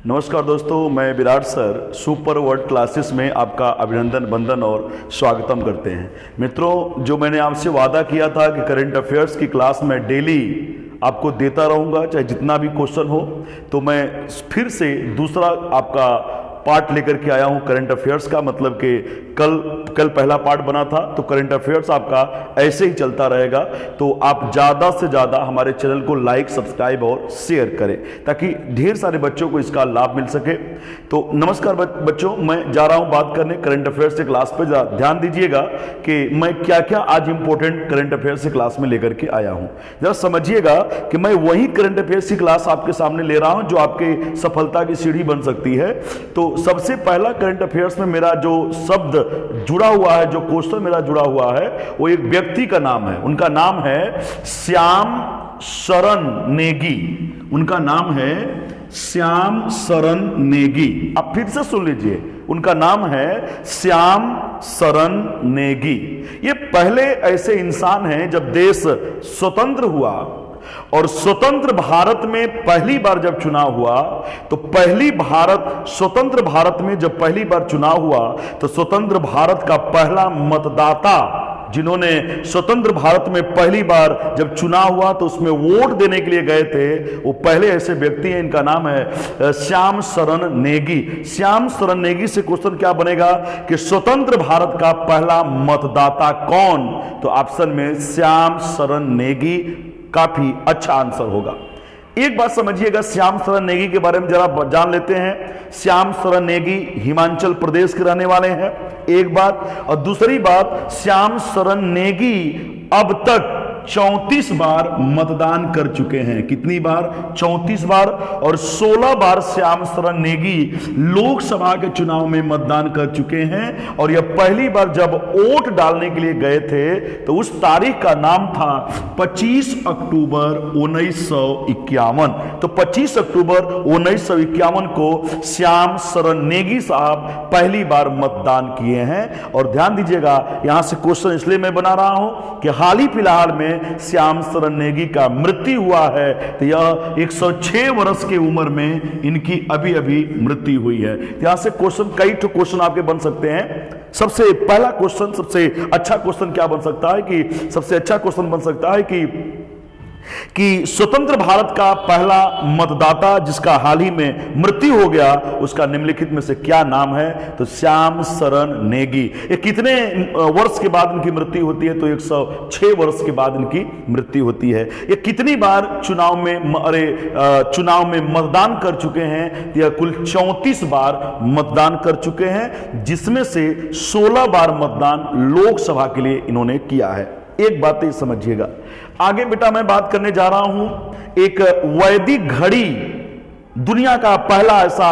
नमस्कार दोस्तों, मैं Virat sir super world classes में आपका अभिनंदन वंदन और स्वागतम करते हैं। मित्रों, जो मैंने आपसे वादा किया था कि करंट अफेयर्स की क्लास में डेली आपको देता रहूँगा, चाहे जितना भी क्वेश्चन हो, तो मैं फिर से दूसरा आपका पार्ट लेकर के आया हूं करंट अफेयर्स का। मतलब कि कल पहला पार्ट बना था, तो करंट अफेयर्स आपका ऐसे ही चलता रहेगा। तो आप ज़्यादा से ज़्यादा हमारे चैनल को लाइक, सब्सक्राइब और शेयर करें ताकि ढेर सारे बच्चों को इसका लाभ मिल सके। तो नमस्कार बच्चों, मैं जा रहा हूं बात करने करंट अफेयर्स के क्लास पर। ध्यान दीजिएगा कि मैं क्या क्या आज इंपॉर्टेंट करंट अफेयर्स की क्लास में लेकर के आया हूं। जरा समझिएगा कि मैं वही करंट अफेयर्स की क्लास आपके सामने ले रहा हूं जो आपके सफलता की सीढ़ी बन सकती है। तो सबसे पहला करंट अफेयर्स में मेरा जो शब्द जुड़ा हुआ है, जो क्वेश्चन मेरा जुड़ा हुआ है, वो एक व्यक्ति का नाम है। उनका नाम है श्याम शरण नेगी। उनका नाम है श्याम शरण नेगी। आप फिर से सुन लीजिए, उनका नाम है श्याम शरण नेगी। ये पहले ऐसे इंसान हैं, जब देश स्वतंत्र हुआ और स्वतंत्र भारत में पहली बार जब चुनाव हुआ, तो स्वतंत्र भारत में जब पहली बार चुनाव हुआ, तो स्वतंत्र भारत का पहला मतदाता जिन्होंने स्वतंत्र भारत में पहली बार जब चुनाव हुआ तो उसमें वोट देने के लिए गए थे, वो पहले ऐसे व्यक्ति हैं। इनका नाम है श्याम शरण नेगी। श्याम शरण नेगी से क्वेश्चन क्या बनेगा कि स्वतंत्र भारत का पहला मतदाता कौन? तो ऑप्शन में श्याम शरण नेगी काफी अच्छा आंसर होगा। एक बात समझिएगा, श्याम शरण नेगी के बारे में जरा जान लेते हैं। श्याम शरण नेगी हिमाचल प्रदेश के रहने वाले हैं, एक बात। और दूसरी बात, श्याम शरण नेगी अब तक 34 बार मतदान कर चुके हैं। कितनी बार? 34 बार। और 16 बार श्याम शरण नेगी लोकसभा के चुनाव में मतदान कर चुके हैं। और यह पहली बार जब वोट डालने के लिए गए थे तो उस तारीख का नाम था 25 अक्टूबर 1951। तो 25 अक्टूबर 1951 को श्याम शरण नेगी साहब पहली बार मतदान किए हैं। और ध्यान दीजिएगा, यहां से क्वेश्चन इसलिए मैं बना रहा हूं कि हाल ही फिलहाल में श्याम शरण नेगी का मृत्यु हुआ है। तो यह 106 वर्ष की उम्र में इनकी अभी अभी मृत्यु हुई है। यहां से कई क्वेश्चन आपके बन सकते हैं। सबसे पहला क्वेश्चन, सबसे अच्छा क्वेश्चन क्या बन सकता है कि सबसे अच्छा क्वेश्चन बन सकता है कि स्वतंत्र भारत का पहला मतदाता जिसका हाल ही में मृत्यु हो गया, उसका निम्नलिखित में से क्या नाम है? तो श्याम शरण नेगी। ये कितने वर्ष के बाद इनकी मृत्यु होती है? तो 106 वर्ष के बाद इनकी मृत्यु होती है। ये कितनी बार चुनाव में मतदान कर चुके हैं? यह कुल 34 बार मतदान कर चुके हैं, जिसमें से 16 बार मतदान लोकसभा के लिए इन्होंने किया है। एक बात तो समझिएगा। आगे बेटा मैं बात करने जा रहा हूं एक वैदिक घड़ी। दुनिया का पहला ऐसा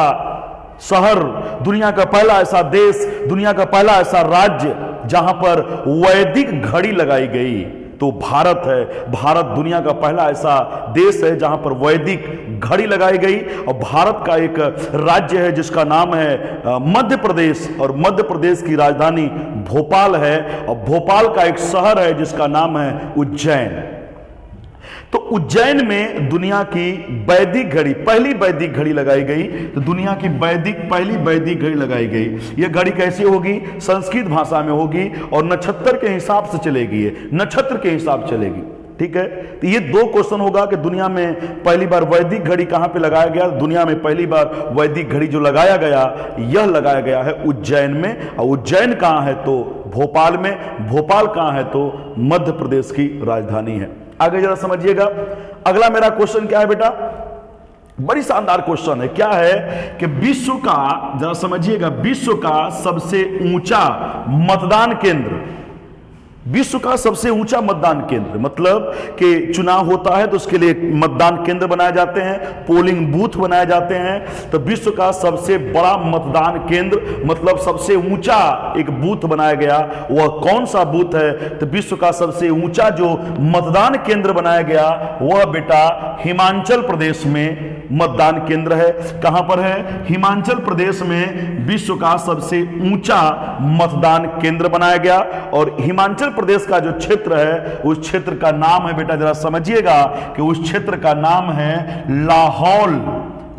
शहर, दुनिया का पहला ऐसा देश, दुनिया का पहला ऐसा राज्य जहां पर वैदिक घड़ी लगाई गई, तो भारत है। भारत दुनिया का पहला ऐसा देश है जहां पर वैदिक घड़ी लगाई गई। और भारत का एक राज्य है जिसका नाम है मध्य प्रदेश, और मध्य प्रदेश की राजधानी भोपाल है। और भोपाल का एक शहर है जिसका नाम है उज्जैन। तो उज्जैन में दुनिया की वैदिक घड़ी, पहली वैदिक घड़ी लगाई गई। तो दुनिया की पहली वैदिक घड़ी लगाई गई। यह घड़ी कैसी होगी? संस्कृत भाषा में होगी और नक्षत्र के हिसाब से चलेगी। नक्षत्र के हिसाब चलेगी, ठीक है। तो ये दो क्वेश्चन होगा कि दुनिया में पहली बार वैदिक घड़ी कहां पे लगाया गया? दुनिया में पहली बार वैदिक घड़ी जो लगाया गया, यह लगाया गया है उज्जैन में। और उज्जैन कहां है? तो भोपाल में। भोपाल कहां है? तो मध्य प्रदेश की राजधानी है। आगे जरा समझिएगा, अगला मेरा क्वेश्चन क्या है बेटा? बड़ी शानदार क्वेश्चन है। क्या है कि विश्व का, जरा समझिएगा, विश्व का सबसे ऊंचा मतदान केंद्र, विश्व का सबसे ऊंचा मतदान केंद्र, मतलब कि चुनाव होता है तो उसके लिए मतदान केंद्र बनाए जाते हैं, पोलिंग बूथ बनाए जाते हैं। तो विश्व का सबसे बड़ा मतदान केंद्र, मतलब सबसे ऊंचा एक बूथ बनाया गया, वह कौन सा बूथ है? तो विश्व का सबसे ऊंचा जो मतदान केंद्र बनाया गया वह बेटा हिमाचल प्रदेश में मतदान केंद्र है। कहां पर है? हिमाचल प्रदेश में विश्व का सबसे ऊंचा मतदान केंद्र बनाया गया। और हिमाचल प्रदेश का जो क्षेत्र है, उस क्षेत्र का नाम है बेटा, जरा समझिएगा कि उस क्षेत्र का नाम है लाहौल।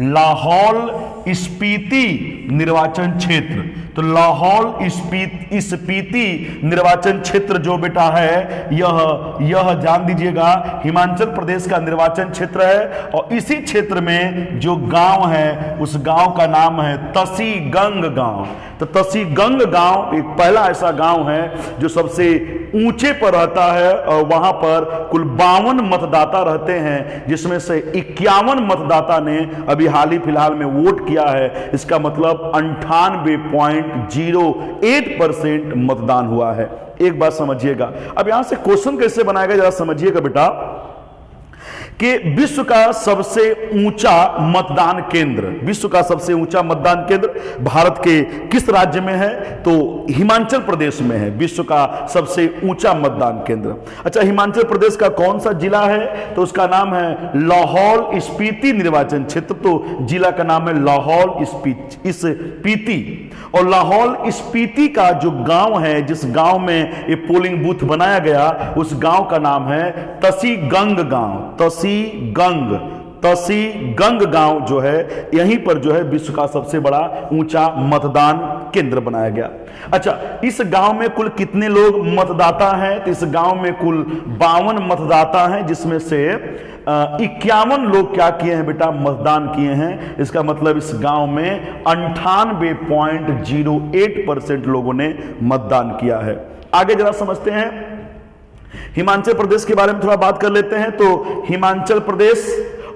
लाहौल स्पीति निर्वाचन क्षेत्र। तो लाहौल स्पीति निर्वाचन क्षेत्र जो बेटा है यह जान दीजिएगा हिमाचल प्रदेश का निर्वाचन क्षेत्र है। और इसी क्षेत्र में जो गांव है उस गांव का नाम है तसीगंग गांव। तो तसीगंग गांव एक पहला ऐसा गांव है जो सबसे ऊंचे पर रहता है और वहां पर कुल 52 मतदाता रहते हैं, जिसमें से 51 मतदाता ने अभी हाल ही फिलहाल में वोट किया है। इसका मतलब 98.08% मतदान हुआ है। एक बात समझिएगा, अब यहां से क्वेश्चन कैसे बनाएगा जरा समझिएगा बेटा कि विश्व का सबसे ऊंचा मतदान केंद्र, विश्व का सबसे ऊंचा मतदान केंद्र भारत के किस राज्य में है? तो हिमाचल प्रदेश में है विश्व का सबसे ऊंचा मतदान केंद्र। अच्छा, हिमाचल प्रदेश का कौन सा जिला है? तो उसका नाम है लाहौल स्पीति निर्वाचन क्षेत्र। तो जिला का नाम है लाहौल स्पीति। और लाहौल स्पीति का जो गांव है, जिस गांव में ये पोलिंग बूथ बनाया गया, उस गांव का नाम है तसीगंग गांव। तसीगंग गांव जो है, यहीं पर जो है विश्व का सबसे बड़ा ऊंचा मतदान केंद्र बनाया गया। अच्छा, इस गांव में कुल कितने लोग मतदाता हैं? तो इस गांव में कुल 52 मतदाता हैं, जिसमें से 51 लोग क्या किए हैं बेटा? मतदान किए हैं। इसका मतलब इस गांव में 98.08% लोगों ने मतदान किया है। आगे जरा समझते हैं, हिमाचल प्रदेश के बारे में थोड़ा बात कर लेते हैं। तो हिमाचल प्रदेश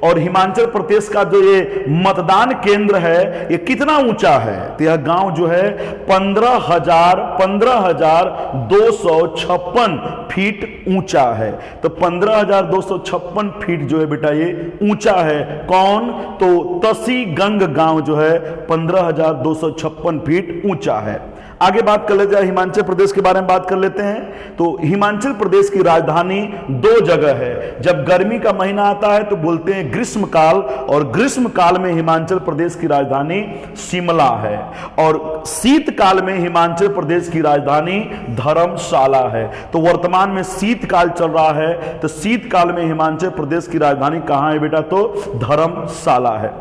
और हिमाचल प्रदेश का जो ये मतदान केंद्र है ये कितना ऊंचा है? तो यह गांव जो है 15,256 फीट ऊंचा है। तो 15,256 फीट जो है बेटा ये ऊंचा है। कौन? तो तसीगंग गांव जो है 15,256 फीट ऊंचा है। आगे बात कर लेते हैं, हिमाचल प्रदेश के बारे में बात कर लेते हैं। तो हिमाचल प्रदेश की राजधानी 2 जगह है। जब गर्मी का महीना आता है तो बोलते हैं ग्रीष्म काल, और ग्रीष्म काल में हिमाचल प्रदेश की राजधानी शिमला है, और शीतकाल में हिमाचल प्रदेश की राजधानी धर्मशाला है। तो वर्तमान में शीतकाल चल रहा है, तो शीतकाल में हिमाचल प्रदेश की राजधानी कहां है बेटा? तो धर्मशाला है।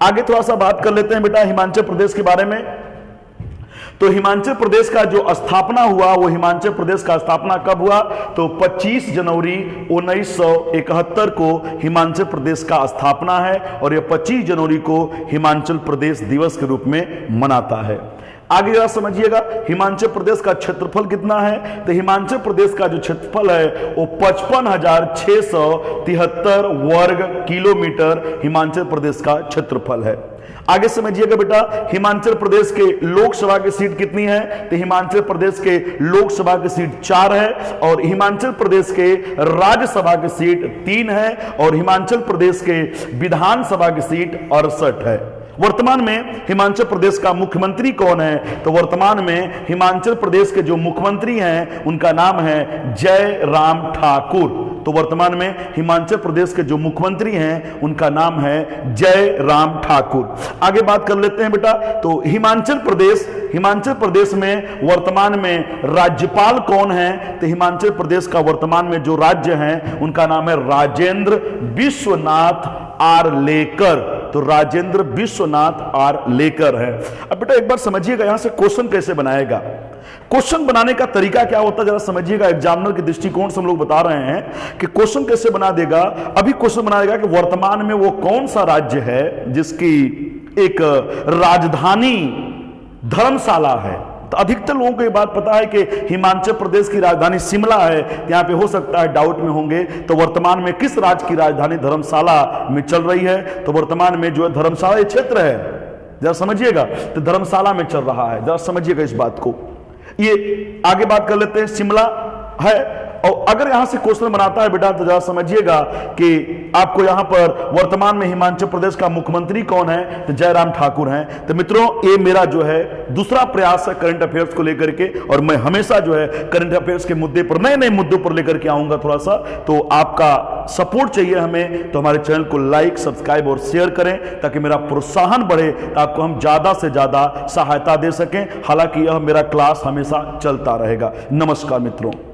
आगे थोड़ा सा बात कर लेते हैं बेटा हिमाचल प्रदेश के बारे में। तो हिमाचल प्रदेश का जो स्थापना हुआ, वो हिमाचल प्रदेश का स्थापना कब हुआ? तो 25 जनवरी 1971 को हिमाचल प्रदेश का स्थापना है, और यह 25 जनवरी को हिमाचल प्रदेश दिवस के रूप में मनाता है। आगे जरा समझिएगा, हिमाचल प्रदेश का क्षेत्रफल कितना है? तो हिमाचल प्रदेश का जो क्षेत्रफल है वो 55,673 वर्ग किलोमीटर हिमाचल प्रदेश का क्षेत्रफल है। आगे समझिएगा बेटा, हिमाचल प्रदेश के लोकसभा की सीट कितनी है? तो हिमाचल प्रदेश के लोकसभा की सीट 4 है, और हिमाचल प्रदेश के राज्यसभा की सीट 3 है, और हिमाचल प्रदेश के विधानसभा की सीट 68 है। वर्तमान में हिमाचल प्रदेश का मुख्यमंत्री कौन है? तो वर्तमान में हिमाचल प्रदेश के जो मुख्यमंत्री हैं उनका नाम है जयराम ठाकुर। तो वर्तमान में हिमाचल प्रदेश के जो मुख्यमंत्री हैं उनका नाम है जयराम ठाकुर। आगे बात कर लेते हैं बेटा, तो हिमाचल प्रदेश में वर्तमान में राज्यपाल कौन है? तो हिमाचल प्रदेश का वर्तमान में जो राज्य है उनका नाम है राजेंद्र विश्वनाथ आर्लेकर। तो राजेंद्र विश्वनाथ आर्लेकर है। अब बेटा एक बार समझिएगा, यहां से क्वेश्चन कैसे बनाएगा। क्वेश्चन बनाने का तरीका क्या होता है जरा समझिएगा। एग्जामिनर के दृष्टिकोण से हम लोग बता रहे हैं कि क्वेश्चन कैसे बना देगा। अभी क्वेश्चन बनाएगा कि वर्तमान में वो कौन सा राज्य है जिसकी एक राजधानी धर्मशाला है। तो अधिकतर लोगों को ये बात पता है कि हिमाचल प्रदेश की राजधानी शिमला है। यहां पे हो सकता है डाउट में होंगे, तो वर्तमान में किस राज्य की राजधानी धर्मशाला में चल रही है? तो वर्तमान में जो है धर्मशाला क्षेत्र है, जरा समझिएगा, तो धर्मशाला में चल रहा है। जरा समझिएगा इस बात को। ये आगे बात कर लेते हैं, शिमला है। और अगर यहां से क्वेश्चन बनाता है बेटा तो जरा समझिएगा कि आपको यहां पर वर्तमान में हिमाचल प्रदेश का मुख्यमंत्री कौन है? तो जयराम ठाकुर हैं। तो मित्रों, ये मेरा जो है दूसरा प्रयास है करंट अफेयर्स को लेकर के, और मैं हमेशा जो है करंट अफेयर्स के मुद्दे पर नए नए मुद्दों पर लेकर के आऊंगा थोड़ा सा। तो आपका सपोर्ट चाहिए हमें, तो हमारे चैनल को लाइक, सब्सक्राइब और शेयर करें ताकि मेरा प्रोत्साहन बढ़े, ताकि हम ज्यादा से ज्यादा सहायता दे सकें। हालांकि यह मेरा क्लास हमेशा चलता रहेगा। नमस्कार मित्रों।